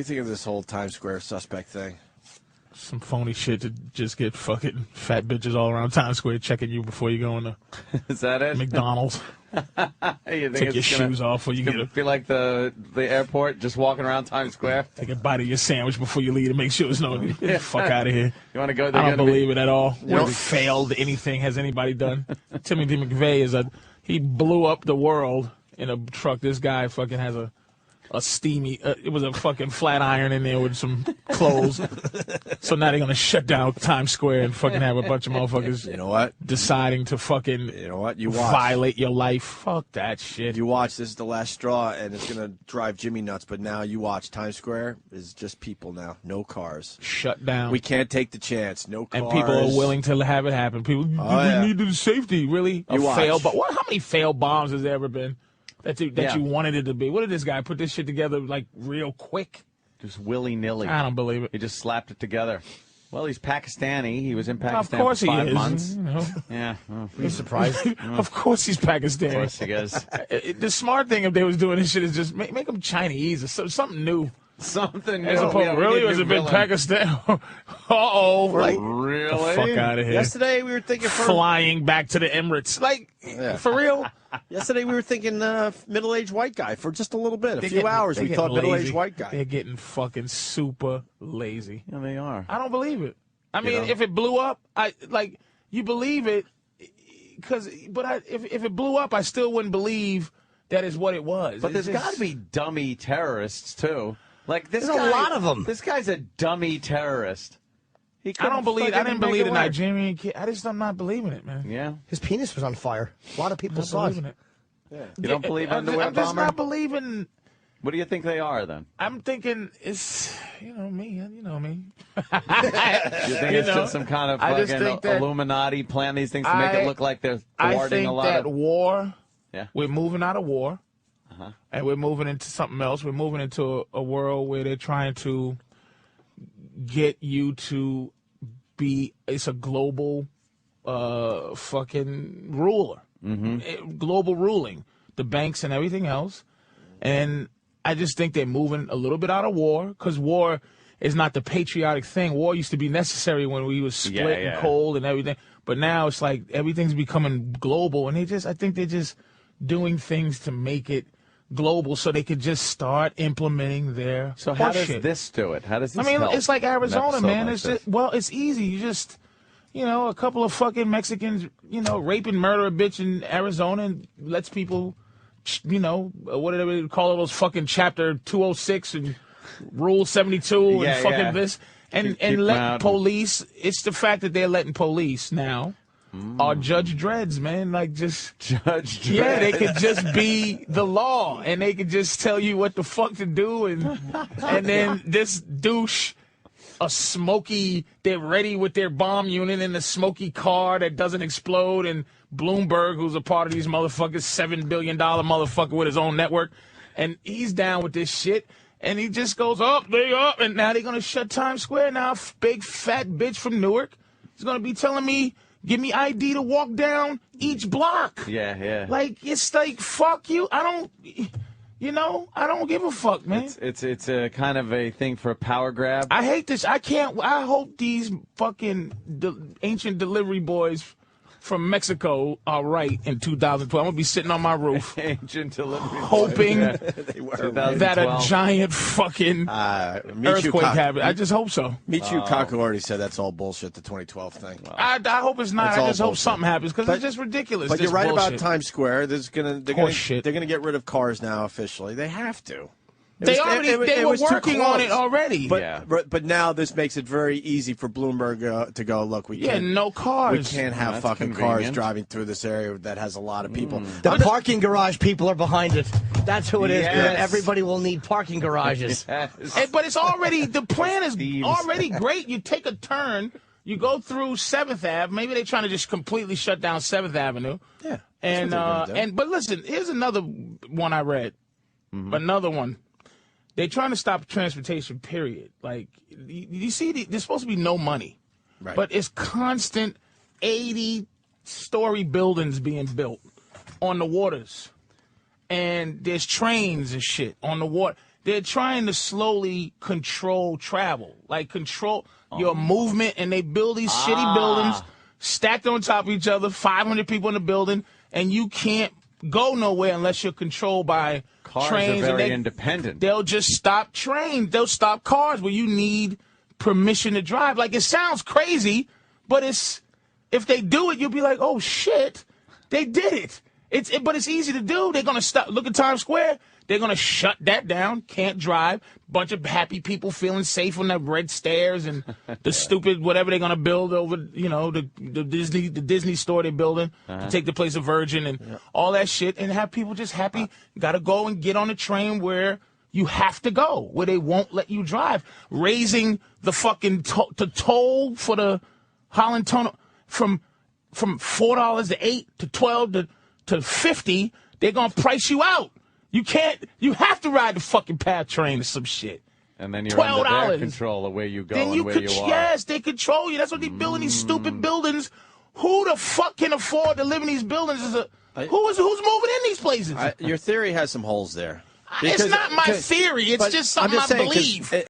do you think of this whole Times Square suspect thing? Some phony shit to just get fucking fat bitches all around Times Square checking you before you go into Is that it? McDonald's. You think Take your shoes off before you get feel like the airport, just walking around Times Square. Take a bite of your sandwich before you leave to make sure it's no. Get the fuck out of here. You want to go? I don't believe it at all. What failed anything has anybody done? Timothy McVeigh he blew up the world in a truck. This guy fucking has a steamy, it was a fucking flat iron in there with some clothes. So now they're going to shut down Times Square and fucking have a bunch of motherfuckers, you know what, deciding to fucking, you know what, you watch. Violate your life. Fuck that shit. You watch, this is the last straw, and it's going to drive Jimmy nuts, but now you watch, Times Square is just people now, no cars. Shut down. We can't take the chance, no cars. And people are willing to have it happen. People, we need the safety, really? How many failed bombs has there ever been? That you wanted it to be. What did this guy put this shit together like real quick? Just willy-nilly. I don't believe it. He just slapped it together. Well, he's Pakistani. He was in Pakistan of course for 5 he is. months. You know. Yeah. Are surprised? Of course he's Pakistani. Of course he is. The smart thing if they was doing this shit is just make them Chinese or something new. Something new. As opposed, really? Was it been Pakistan? Uh-oh. Like, really? The fuck out of here. Yesterday we were thinking flying back to the Emirates. Like, for real? Yesterday we were thinking middle-aged white guy for just a little bit. A few hours we thought middle-aged white guy. They're getting fucking super lazy. Yeah, they are. I don't believe it. I mean, if it blew up, you believe it, if it blew up, I still wouldn't believe that is what it was. But there's got to be dummy terrorists, too. Like this There's a lot of them. This guy's a dummy terrist. I didn't believe the Nigerian kid. I'm not believing it, man. Yeah. His penis was on fire. A lot of people saw it. Yeah. You don't believe underwear I'm just bomber? not believing. What do you think they are, then? I'm thinking it's, me. You think it's just some kind of fucking Illuminati plan these things to make it look like they're thwarting a lot of... I think that war, we're moving out of war, and we're moving into something else. We're moving into a world where they're trying to get you to be, it's a global fucking ruler. Global ruling. The banks and everything else. And I just think they're moving a little bit out of war, because war is not the patriotic thing. War used to be necessary when we was split and cold and everything. But now it's like everything's becoming global, and I think they're just doing things to make it global so they could just start implementing their how does this do it? How does this help? It's like Arizona, man. Like it's easy. You just, a couple of fucking Mexicans, rape and murder a bitch in Arizona and lets people, whatever they call it, those fucking Chapter 206 and Rule 72 and fucking this. And let police, it's the fact that they're letting police now are Judge Dreads, man. Like, just Judge Dredd. Yeah, they could just be the law, and they could just tell you what the fuck to do, and then this douche, they're ready with their bomb unit in the smoky car that doesn't explode, and Bloomberg, who's a part of these motherfuckers, $7 billion motherfucker with his own network, and he's down with this shit. And he just goes up, and now they're going to shut Times Square. Now, big fat bitch from Newark is going to be telling me, give me ID to walk down each block. Yeah. Like, it's like, fuck you. I don't give a fuck, man. It's a kind of a thing for a power grab. I hate this. I hope these fucking ancient delivery boys from Mexico are right in 2012. I'm going to be sitting on my roof ancient delivery hoping boys. that a giant fucking earthquake happens. I just hope so. Michio Kaku already said that's all bullshit, the 2012 thing. I hope it's not. I just hope something happens, because it's just ridiculous. But you're right bullshit. about Times Square. They're going to get rid of cars now officially. They have to. They were working on it already. But now this makes it very easy for Bloomberg to go, look, we can't. No cars. We can't have fucking cars driving through this area that has a lot of people. The parking garage people are behind it. That's who it is. Yes. Everybody will need parking garages. Yes. But it's already, the plan is already great. You take a turn, you go through 7th Ave. Maybe they're trying to just completely shut down 7th Avenue. Yeah. But listen, here's another one I read. Another one. They're trying to stop transportation, period. Like, you see, there's supposed to be no money. Right. But it's constant 80-story buildings being built on the waters. And there's trains and shit on the water. they're trying to slowly control travel, like control your movement, and they build these shitty buildings stacked on top of each other, 500 people in the building, and you can't go nowhere unless you're controlled by cars trains. Are very independent. They'll just stop trains. They'll stop cars where you need permission to drive. Like, it sounds crazy, but if they do it, you'll be like, oh shit, they did it. But it's easy to do. They're gonna stop. Look at Times Square. They're gonna shut that down. Can't drive. Bunch of happy people feeling safe on the red stairs and the stupid whatever they're gonna build over. The Disney store they're building to take the place of Virgin and all that shit, and have people just happy. Got to go and get on a train where you have to go, where they won't let you drive. Raising the fucking toll for the Holland Tunnel from $4 to $8 to $12 to $50. They're gonna price you out. You have to ride the fucking PATH train or some shit. And then you're under their control of where you go and where you are. Yes, they control you. That's what they're building these stupid buildings. Who the fuck can afford to live in these buildings? Who's moving in these places? Your theory has some holes there. It's not my theory. It's just something I believe.